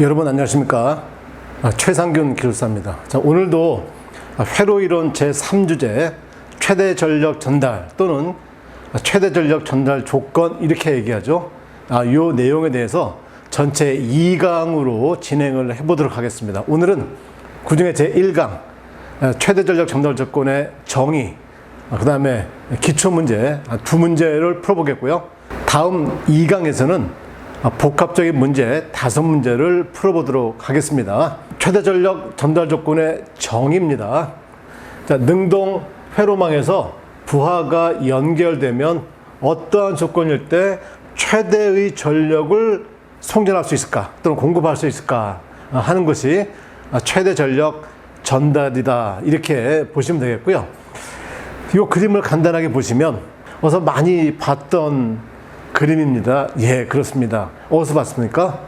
여러분 안녕하십니까? 최상균 기술사입니다. 자, 오늘도 회로 이론 제3주제 최대 전력 전달 또는 최대 전력 전달 조건 이렇게 얘기하죠. 이 내용에 대해서 전체 2강으로 진행을 해보도록 하겠습니다. 오늘은 그 중에 제1강 최대 전력 전달 조건의 정의, 그 다음에 기초문제 두 문제를 풀어보겠고요. 다음 2강에서는 복합적인 문제 5문제를 풀어보도록 하겠습니다. 최대 전력 전달 조건의 정의입니다. 자, 능동 회로망에서 부하가 연결되면 어떠한 조건일 때 최대의 전력을 송전할 수 있을까 또는 공급할 수 있을까 하는 것이 최대 전력 전달이다, 이렇게 보시면 되겠고요. 이 그림을 간단하게 보시면 어서 많이 봤던 그림입니다. 예, 그렇습니다. 어디서 봤습니까?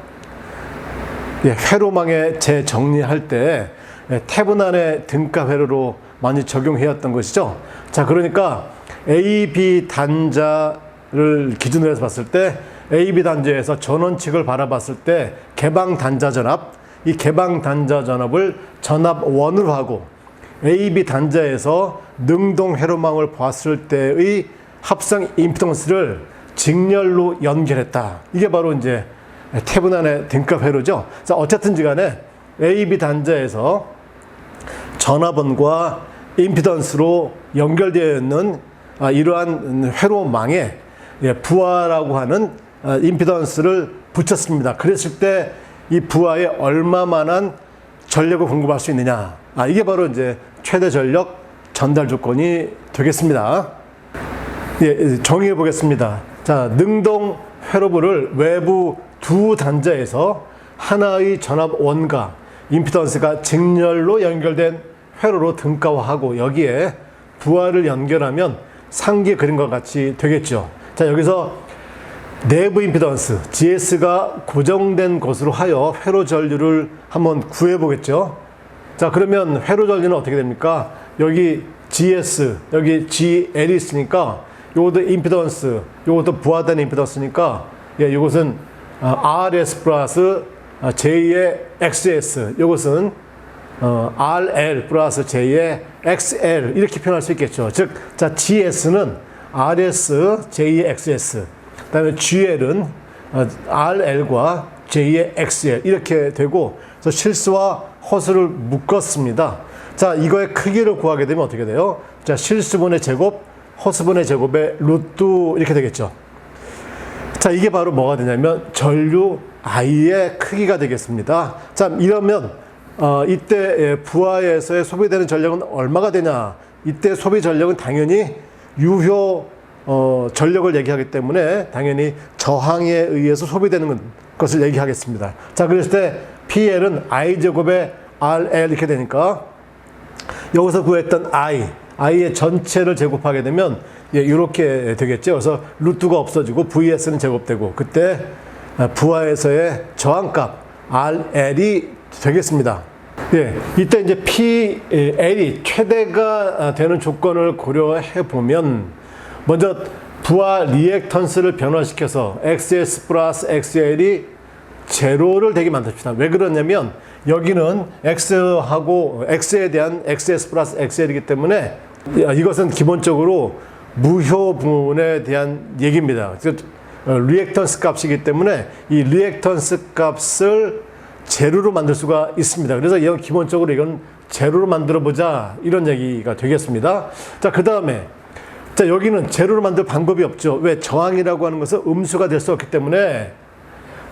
예, 회로망에 재정리할 때 태분안의 등가 회로로 많이 적용해왔던 것이죠. 자, 그러니까 AB 단자를 기준으로 해서 봤을 때 AB 단자에서 전원칙을 바라봤을 때 개방 단자 전압, 이 개방 단자 전압을 전압 1으로 하고 AB 단자에서 능동 회로망을 봤을 때의 합성 임피던스를 직렬로 연결했다. 이게 바로 이제 태분안의 등가 회로죠. 자, 어쨌든지 간에 AB 단자에서 전압원과 임피던스로 연결되어 있는 이러한 회로망에 부하라고 하는 임피던스를 붙였습니다. 그랬을 때 이 부하에 얼마만한 전력을 공급할 수 있느냐. 이게 바로 이제 최대 전력 전달 조건이 되겠습니다. 예, 정의해 보겠습니다. 자, 능동 회로부를 외부 두 단자에서 하나의 전압원과 임피던스가 직렬로 연결된 회로로 등가화하고 여기에 부하를 연결하면 상기 그림과 같이 되겠죠. 자, 여기서 내부 임피던스 GS가 고정된 것으로 하여 회로 전류를 한번 구해 보겠죠. 자, 그러면 회로 전류는 어떻게 됩니까? 여기 GS, 여기 GL이 있으니까 요것도 임피던스, 요것도 부하된 임피던스니까, 예, 요것은 RS 플러스 J의 XS, 요것은 RL 플러스 J의 XL, 이렇게 표현할 수 있겠죠. 즉, 자, GS는 RS, J의 XS, 그 다음에 GL은 RL과 J의 XL, 이렇게 되고, 그래서 실수와 허수를 묶었습니다. 자, 이거의 크기를 구하게 되면 어떻게 돼요? 자, 실수분의 제곱, 허수분의 제곱의 루트, 이렇게 되겠죠. 자, 이게 바로 뭐가 되냐면 전류 I의 크기가 되겠습니다. 자, 이러면 이때 부하에서의 소비되는 전력은 얼마가 되냐? 이때 소비 전력은 당연히 유효 전력을 얘기하기 때문에 당연히 저항에 의해서 소비되는 것을 얘기하겠습니다. 자, 그랬을 때 PL은 I제곱의 RL 이렇게 되니까 여기서 구했던 I의 전체를 제곱하게 되면 이렇게 되겠죠. 그래서 루트가 없어지고 VS는 제곱되고 그때 부하에서의 저항값 RL이 되겠습니다. 예, 이때 이제 PL이 최대가 되는 조건을 고려해 보면 먼저 부하 리액턴스를 변화시켜서 XS 플러스 XL이 제로를 되게 만듭시다. 왜 그러냐면 여기는 X하고 X에 대한 XS 플러스 XL이기 때문에 이것은 기본적으로 무효분에 대한 얘기입니다. 리액턴스 값이기 때문에 이 리액턴스 값을 제로로 만들 수가 있습니다. 그래서 이건 기본적으로 이건 제로로 만들어 보자, 이런 얘기가 되겠습니다. 자, 그 다음에 자, 여기는 제로로 만들 방법이 없죠. 왜? 저항이라고 하는 것은 음수가 될 수 없기 때문에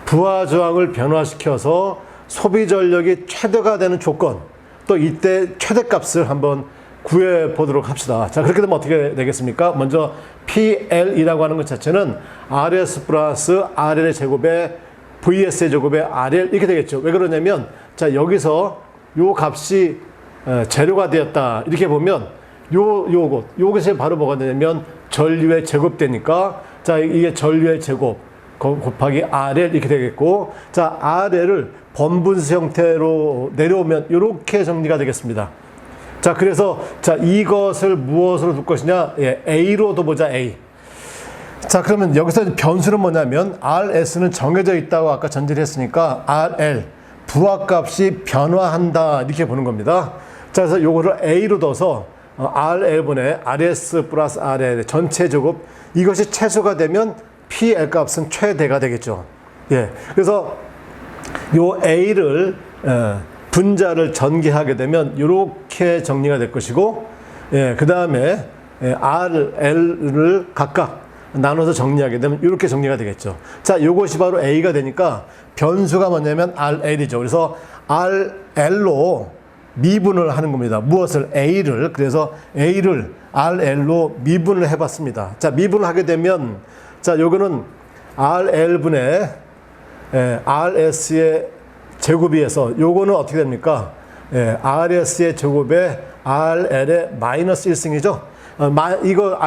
부하 저항을 변화시켜서 소비 전력이 최대가 되는 조건, 또 이때 최대값을 한번 구해 보도록 합시다. 자, 그렇게 되면 어떻게 되겠습니까? 먼저 PL이라고 하는 것 자체는 RS 플러스 RL의 제곱에 VS의 제곱에 RL 이렇게 되겠죠. 왜 그러냐면 자, 여기서 요 값이 재료가 되었다, 이렇게 보면 요것이 바로 뭐가 되냐면 전류의 제곱되니까 자, 이게 전류의 제곱 곱하기 RL 이렇게 되겠고, 자, RL을 번분수 형태로 내려오면 이렇게 정리가 되겠습니다. 자, 그래서 자, 이것을 무엇으로 둘 것이냐? 예, A로 둬보자, A. 자, 그러면 여기서 변수는 뭐냐면 RS는 정해져 있다고 아까 전제를 했으니까 RL 부하값이 변화한다 이렇게 보는 겁니다. 자, 그래서 요거를 A로 둬서 RL분의 RS 플러스 RL 전체 제곱 이것이 최소가 되면 PL 값은 최대가 되겠죠. 예. 그래서 요 A를 분자를 전개하게 되면 이렇게 정리가 될 것이고, 예, 그 다음에 RL을 각각 나눠서 정리하게 되면 이렇게 정리가 되겠죠. 자, 요것이 바로 A가 되니까 변수가 뭐냐면 RL이죠. 그래서 RL로 미분을 하는 겁니다. 무엇을? A를. 그래서 A를 RL로 미분을 해봤습니다. 자, 미분을 하게 되면, 자, 요거는 RL분의 RS의 제곱이어서 요거는 어떻게 됩니까? RS의 제곱에 RL의 마이너스 1승이죠. 이거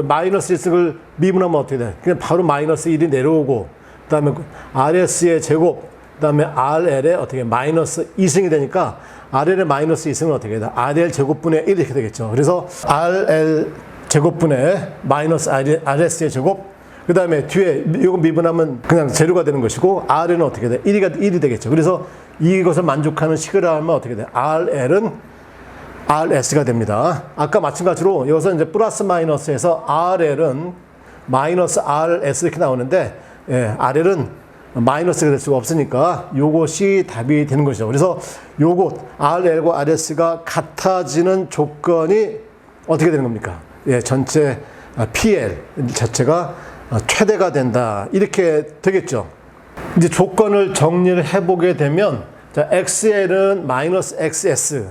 마이너스 1승을 미분하면 어떻게 돼? 그냥 바로 마이너스 1이 내려오고, 그 다음에 RS의 제곱, 그 다음에 RL의 어떻게 마이너스 2승이 되니까 RL의 마이너스 2승은 어떻게 돼? RL 제곱분의 1 이렇게 되겠죠. 그래서 RL 제곱분의 마이너스 RS의 제곱, 그 다음에 뒤에 이거 미분하면 그냥 제로가 되는 것이고, RL은 어떻게 돼? 1이 되겠죠. 그래서 이것을 만족하는 식을 하면 어떻게 돼? RL은 RS가 됩니다. 아까 마찬가지로 여기서 이제 플러스 마이너스에서 RL은 마이너스 RS 이렇게 나오는데, RL은 마이너스가 될 수가 없으니까 요것이 답이 되는 것이죠. 그래서 요것 RL과 RS가 같아지는 조건이 어떻게 되는 겁니까? 전체 PL 자체가 최대가 된다 이렇게 되겠죠. 이제 조건을 정리를 해보게 되면, 자, XL은 마이너스 XS,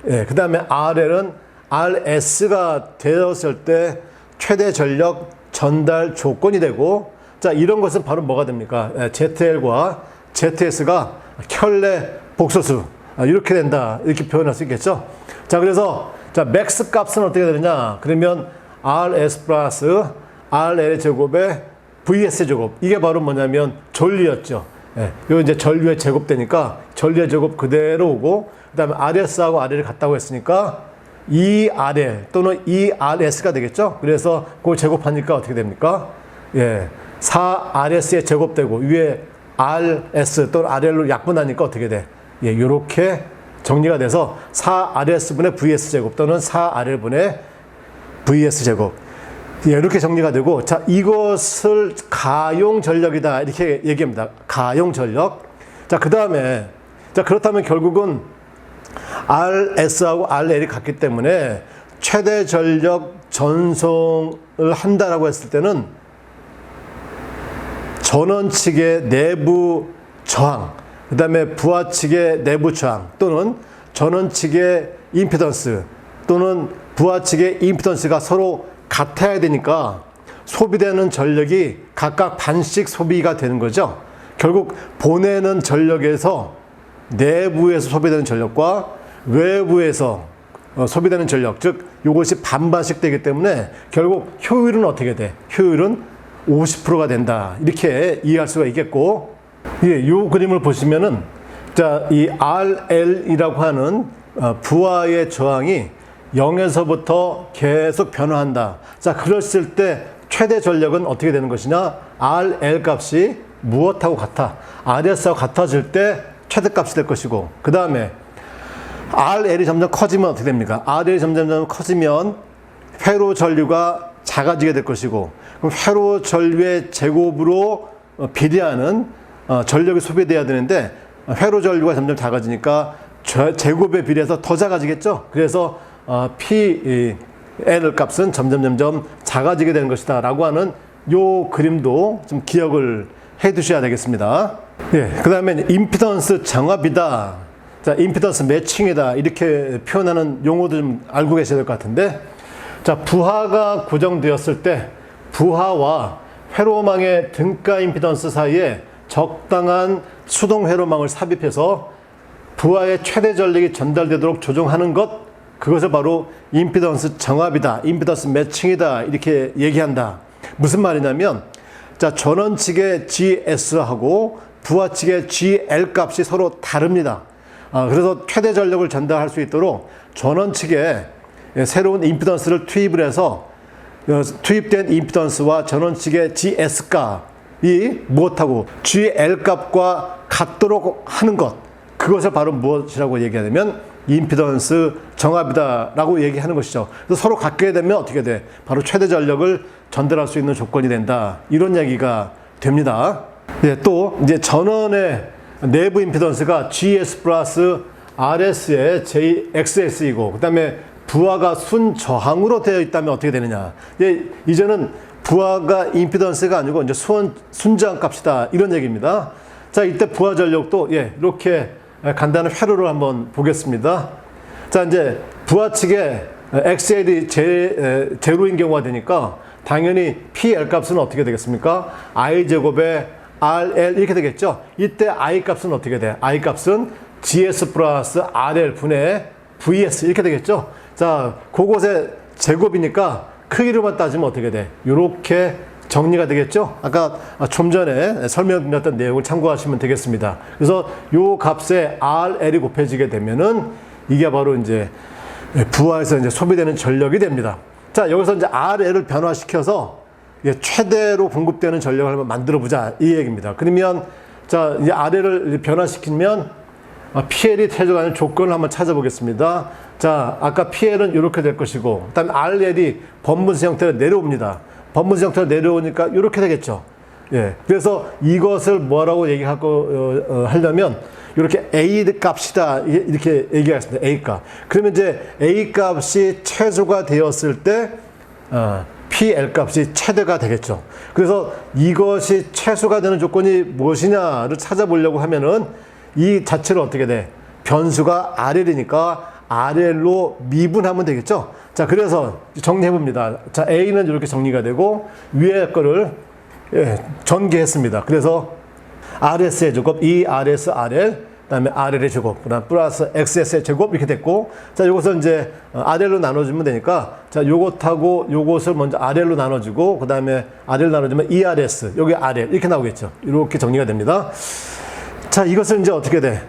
그 다음에 RL은 RS가 되었을 때 최대 전력 전달 조건이 되고, 자, 이런 것은 바로 뭐가 됩니까? ZL과 ZS가 켤레 복소수 이렇게 된다 이렇게 표현할 수 있겠죠. 자, 그래서 자, 맥스 값은 어떻게 되느냐? 그러면 RS 플러스 RL 제곱에 VS 제곱, 이게 바로 뭐냐면 전류였죠. 이거 이제 전류의 제곱되니까 전류의 제곱 그대로 오고, 그 다음에 RS하고 RL이 같다고 했으니까 ERL 또는 ERS가 되겠죠. 그래서 그걸 제곱하니까 어떻게 됩니까? 4RS의 제곱되고 위에 RS 또는 RL로 약분하니까 어떻게 돼? 요렇게 정리가 돼서 4RS분의 VS 제곱 또는 4RL분의 VS 제곱, 이렇게 정리가 되고, 자, 이것을 가용 전력이다 이렇게 얘기합니다. 가용 전력. 자, 그 다음에, 자, 그렇다면 결국은 RS하고 RL이 같기 때문에 최대 전력 전송을 한다라고 했을 때는 전원 측의 내부 저항, 그 다음에 부하 측의 내부 저항, 또는 전원 측의 임피던스, 또는 부하 측의 임피던스가 서로 같아야 되니까 소비되는 전력이 각각 반씩 소비가 되는 거죠. 결국 보내는 전력에서 내부에서 소비되는 전력과 외부에서 소비되는 전력, 즉 이것이 반반씩 되기 때문에 결국 효율은 어떻게 돼? 효율은 50%가 된다 이렇게 이해할 수가 있겠고, 이 그림을 보시면은, 자, 이 RL이라고 하는 부하의 저항이 0에서부터 계속 변화한다. 자, 그랬을 때 최대 전력은 어떻게 되는 것이냐? RL 값이 무엇하고 같아? RS하고 같아질 때 최대값이 될 것이고, 그 다음에 RL이 점점 커지면 어떻게 됩니까? RL이 점점 커지면 회로 전류가 작아지게 될 것이고, 그럼 회로 전류의 제곱으로 비례하는 전력이 소비돼야 되는데, 회로 전류가 점점 작아지니까 제곱에 비례해서 더 작아지겠죠. 그래서 PL 값은 점점 작아지게 되는 것이다 라고 하는 요 그림도 좀 기억을 해 두셔야 되겠습니다. 그 다음에 임피던스 정합이다, 자, 임피던스 매칭이다 이렇게 표현하는 용어도 좀 알고 계셔야 될 것 같은데, 자, 부하가 고정되었을 때 부하와 회로망의 등가 임피던스 사이에 적당한 수동 회로망을 삽입해서 부하의 최대 전력이 전달되도록 조정하는 것, 그것을 바로 임피던스 정합이다, 임피던스 매칭이다 이렇게 얘기한다. 무슨 말이냐면, 자, 전원 측의 GS하고 부하 측의 GL 값이 서로 다릅니다. 그래서 최대 전력을 전달할 수 있도록 전원 측에 새로운 임피던스를 투입을 해서 투입된 임피던스와 전원 측의 GS 값이 무엇하고 GL 값과 같도록 하는 것, 그것을 바로 무엇이라고 얘기하냐면 임피던스 정합이다라고 얘기하는 것이죠. 그래서 서로 갖게 되면 어떻게 돼? 바로 최대 전력을 전달할 수 있는 조건이 된다. 이런 얘기가 됩니다. 네, 또 이제 전원의 내부 임피던스가 GS 플러스 RS의 JXS이고, 그 다음에 부하가 순저항으로 되어 있다면 어떻게 되느냐. 이제는 부하가 임피던스가 아니고 이제 순저항 값이다. 이런 얘기입니다. 자, 이때 부하 전력도 이렇게 간단한 회로를 한번 보겠습니다. 자, 이제 부하 측에 XL이 제로인 경우가 되니까 당연히 PL 값은 어떻게 되겠습니까? I 제곱에 RL 이렇게 되겠죠. 이때 I 값은 어떻게 돼? I 값은 GS 플러스 RL 분의 VS 이렇게 되겠죠. 자, 그곳의 제곱이니까 크기로만 따지면 어떻게 돼? 이렇게 정리가 되겠죠. 아까 좀 전에 설명드렸던 내용을 참고하시면 되겠습니다. 그래서 요 값에 RL이 곱해지게 되면은 이게 바로 이제 부하에서 이제 소비되는 전력이 됩니다. 자, 여기서 이제 RL을 변화시켜서 최대로 공급되는 전력을 한번 만들어 보자 이 얘기입니다. 그러면 자, 이제 RL을 변화시키면 PL이 퇴적하는 조건을 한번 찾아보겠습니다. 자, 아까 PL은 이렇게 될 것이고, 그다음에 RL이 번분수 형태로 내려옵니다. 번분수 형태로 내려오니까 이렇게 되겠죠. 예. 그래서 이것을 뭐라고 하려면 이렇게 A 값이다 이렇게 얘기하겠습니다. A 값. 그러면 이제 A 값이 최소가 되었을 때 PL 값이 최대가 되겠죠. 그래서 이것이 최소가 되는 조건이 무엇이냐를 찾아보려고 하면은 이 자체를 어떻게 돼? 변수가 RL이니까 RL로 미분하면 되겠죠. 자, 그래서 정리해 봅니다. 자, A는 이렇게 정리가 되고 위에 거를 전개했습니다. 그래서 RS의 제곱, ERS RL, 그다음에 RL의 제곱, 그다음 플러스 XS의 제곱 이렇게 됐고, 자, 요것을 이제 RL로 나눠주면 되니까, 자, 요것하고 요것을 먼저 RL로 나눠주고, 그다음에 RL 나눠주면 ERS, 여기 RL 이렇게 나오겠죠. 이렇게 정리가 됩니다. 자, 이것을 이제 어떻게 돼?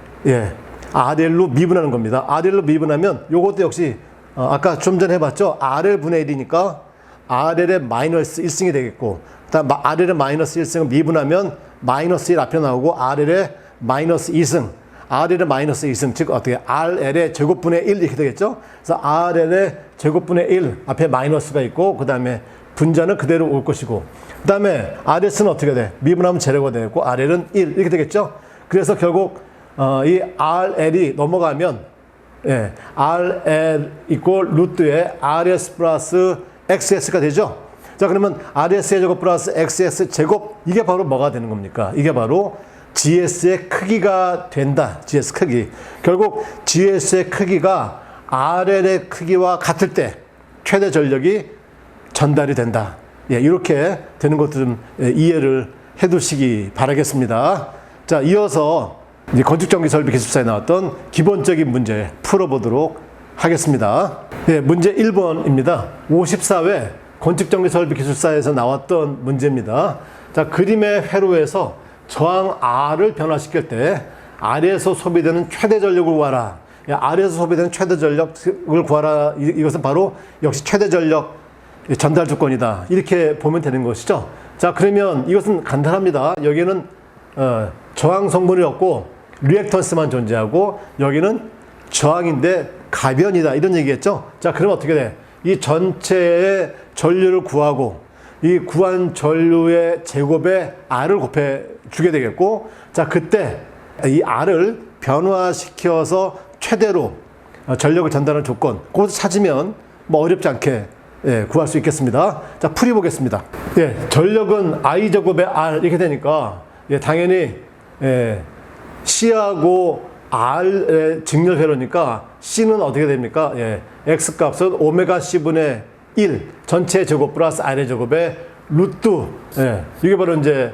RL로 미분하는 겁니다. RL로 미분하면 요것도 역시 아까 좀 전에 해봤죠? RL 분의 1이니까 RL의 마이너스 1승이 되겠고, 그다음 RL의 마이너스 1승을 미분하면 마이너스 1 앞에 나오고 RL의 마이너스 2승, RL의 마이너스 2승, 즉 어떻게 RL의 제곱분의 1 이렇게 되겠죠? 그래서 RL의 제곱분의 1 앞에 마이너스가 있고, 그 다음에 분자는 그대로 올 것이고, 그 다음에 RS는 어떻게 돼? 미분하면 제로가 되겠고 RL은 1 이렇게 되겠죠? 그래서 결국 이 RL이 넘어가면 RL 이꼴 루트에 RS 플러스 XS가 되죠. 자, 그러면 RS의 제곱 플러스 XS 제곱, 이게 바로 뭐가 되는 겁니까? 이게 바로 GS의 크기가 된다. GS 크기. 결국 GS의 크기가 RL의 크기와 같을 때 최대 전력이 전달이 된다. 이렇게 되는 것도 좀 이해를 해 두시기 바라겠습니다. 자, 이어서 이제 건축전기설비기술사에 나왔던 기본적인 문제 풀어보도록 하겠습니다. 문제 1번입니다. 54회 건축전기설비기술사에서 나왔던 문제입니다. 자, 그림의 회로에서 저항 R을 변화시킬 때 R에서 소비되는 최대 전력을 구하라. R에서 소비되는 최대 전력을 구하라. 이것은 바로 역시 최대 전력 전달 조건이다. 이렇게 보면 되는 것이죠. 자, 그러면 이것은 간단합니다. 여기는 저항 성분이 없고 리액턴스만 존재하고 여기는 저항인데 가변이다 이런 얘기겠죠. 자, 그러면 어떻게 돼? 이 전체의 전류를 구하고 이 구한 전류의 제곱에 R을 곱해 주게 되겠고, 자, 그때 이 R을 변화시켜서 최대로 전력을 전달하는 조건, 그것을 찾으면 뭐 어렵지 않게 구할 수 있겠습니다. 자, 풀이 보겠습니다. 전력은 I 제곱에 R 이렇게 되니까 당연히 C하고 R의 직렬회로니까 C는 어떻게 됩니까? X 값은 오메가 C분의 1 전체 제곱 플러스 R의 제곱에 루트, 이게 바로 이제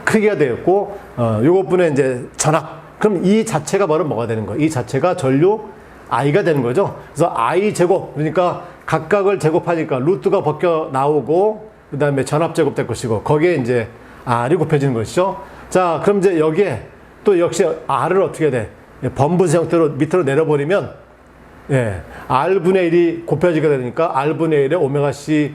크기가 되었고, 요것분의 이제 전압. 그럼 이 자체가 바로 뭐가 되는 거예요? 이 자체가 전류 I가 되는 거죠. 그래서 I 제곱, 그러니까 각각을 제곱하니까 루트가 벗겨 나오고, 그 다음에 전압 제곱 될 것이고, 거기에 이제 R이 곱해지는 것이죠. 자, 그럼 이제 여기에 또 역시 R을 어떻게 돼? 번분수 형태로 밑으로 내려버리면, R분의 1이 곱해지게 되니까 R분의 1에 오메가 C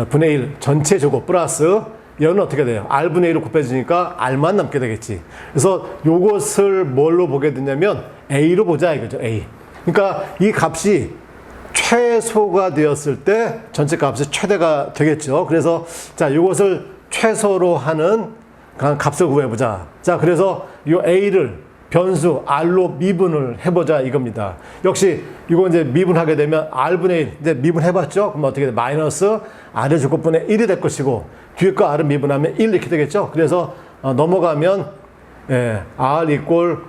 분의 1 전체 제곱 플러스 얘는 어떻게 돼요? R분의 1로 곱해지니까 R만 남게 되겠지. 그래서 요것을 뭘로 보게 되냐면 A로 보자 이거죠. A. 그러니까 이 값이 최소가 되었을 때 전체 값이 최대가 되겠죠. 그래서 자, 요것을 최소로 하는 값을 구해보자. 자, 그래서 요 A를 변수 R로 미분을 해보자 이겁니다. 역시 이거 이제 미분하게 되면 R분의 1, 이제 미분해봤죠? 그럼 어떻게 돼? 마이너스 R의 제곱분의 1이 될 것이고, 뒤에 거 R을 미분하면 1 이렇게 되겠죠? 그래서 넘어가면 R 이꼴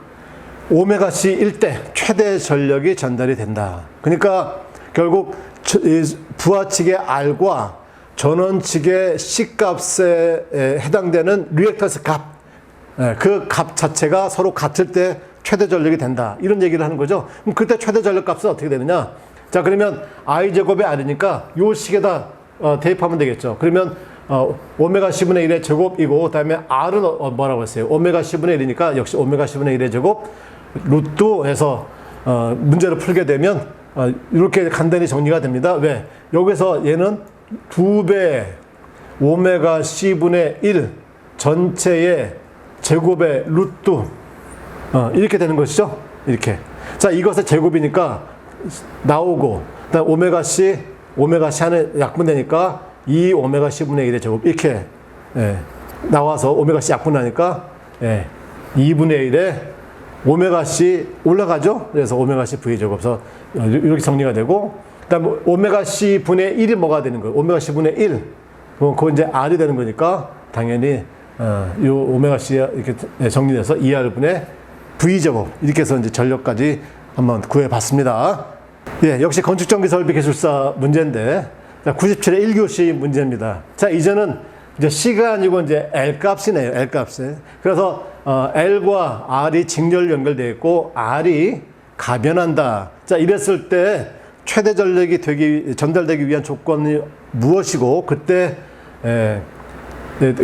오메가 C 1대 최대 전력이 전달이 된다. 그러니까 결국 부하 측의 R과 전원 측의 C 값에 해당되는 리액턴스 값, 그 값 자체가 서로 같을 때 최대 전력이 된다. 이런 얘기를 하는 거죠. 그럼 그때 최대 전력 값은 어떻게 되느냐? 자, 그러면 I 제곱의 R이니까 요 식에다 대입하면 되겠죠. 그러면 오메가 C분의 1의 제곱이고, 그 다음에 R은 뭐라고 했어요? 오메가 C분의 1이니까 역시 오메가 C분의 1의 제곱 루트 해서 문제를 풀게 되면 이렇게 간단히 정리가 됩니다. 왜? 여기서 얘는 2배 오메가 C분의 1 전체의 제곱의 루트 이렇게 되는 것이죠. 이렇게. 자, 이것의 제곱이니까 나오고, 그다음 오메가 C 안에 약분되니까 2 오메가 C분의 1의 제곱 이렇게 나와서 오메가 C 약분하니까 2분의 1에 오메가 C 올라가죠. 그래서 오메가 C V의 제곱. 그래서 이렇게 정리가 되고, 그다음 오메가 C 분의 1이 뭐가 되는 거예요? 오메가 C 분의 1. 그거 이제 R이 되는 거니까 당연히 요 오메가 C가 이렇게 정리돼서 2R분의 V제곱 이렇게 해서 이제 전력까지 한번 구해봤습니다. 예, 역시 건축전기설비기술사 문제인데, 97회 1교시 문제입니다. 자, 이제는 이제 C가 아니고 이제 L 값이네요. L 값에. 그래서 L과 R이 직렬 연결되어 있고 R이 가변한다. 자, 이랬을 때 최대 전력이 전달되기 위한 조건이 무엇이고, 그때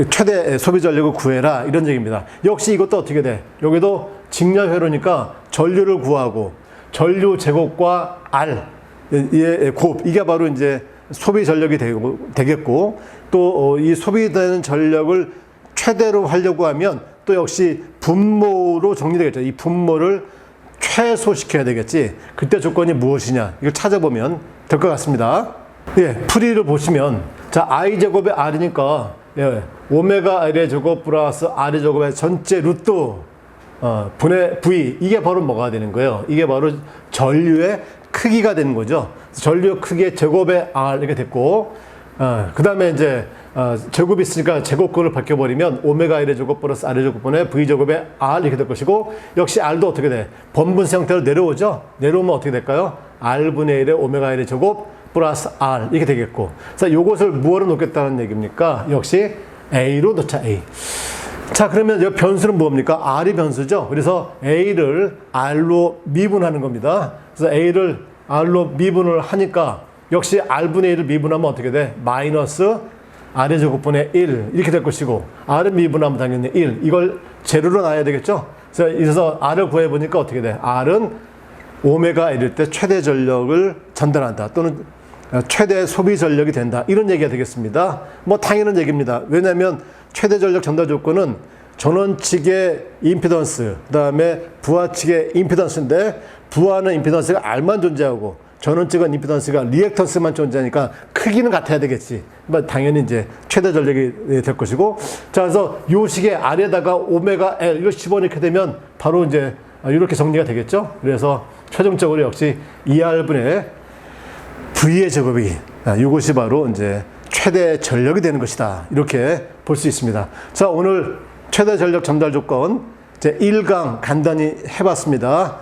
최대 소비 전력을 구해라 이런 얘기입니다. 역시 이것도 어떻게 돼? 여기도 직렬회로니까 전류를 구하고 전류 제곱과 R의 곱, 이게 바로 이제 소비 전력이 되겠고, 또 이 소비되는 전력을 최대로 하려고 하면 또 역시 분모로 정리되겠죠. 이 분모를 최소시켜야 되겠지. 그때 조건이 무엇이냐? 이걸 찾아보면 될 것 같습니다. 예, 풀이를 보시면, 자, I 제곱의 R이니까 오메가 L의 제곱 플러스 R의 제곱의 전체 루트 분의 V, 이게 바로 뭐가 되는 거예요? 이게 바로 전류의 크기가 되는 거죠. 전류 크기의 제곱의 R 이렇게 됐고, 그 다음에 이제 제곱이 있으니까 제곱근을 바뀌어버리면 오메가 L의 제곱 플러스 R의 제곱분의 V 제곱의 R 이렇게 될 것이고, 역시 R도 어떻게 돼? 번분수 형태로 내려오죠? 내려오면 어떻게 될까요? R분의 1의 오메가 L의 제곱 플러스 R 이렇게 되겠고, 자, 요것을 무엇으로 놓겠다는 얘기입니까? 역시 A로 넣자, A. 자, 그러면 이 변수는 뭡니까? R이 변수죠. 그래서 A를 R로 미분하는 겁니다. 그래서 A를 R로 미분을 하니까 역시 R분의 1을 미분하면 어떻게 돼? 마이너스 R의 제곱분의 1 이렇게 될 것이고, R을 미분하면 당연히 1. 이걸 제로로 놔야 되겠죠? 그래서 R을 구해보니까 어떻게 돼? R은 오메가 L일 때 최대 전력을 전달한다. 또는 최대 소비 전력이 된다. 이런 얘기가 되겠습니다. 뭐 당연한 얘기입니다. 왜냐하면 최대 전력 전달 조건은 전원 측의 임피던스, 그 다음에 부하 측의 임피던스인데, 부하는 임피던스가 R만 존재하고 전원 측은 임피던스가 리액턴스만 존재하니까 크기는 같아야 되겠지. 당연히 이제 최대 전력이 될 것이고, 자, 그래서 요 식의 R에다가 오메가 L 이걸 집어넣게 되면 바로 이제 이렇게 정리가 되겠죠. 그래서 최종적으로 역시 2R분의 V의 제곱이 이것이 바로 이제 최대 전력이 되는 것이다. 이렇게 볼 수 있습니다. 자, 오늘 최대 전력 전달 조건 제 1강 간단히 해봤습니다.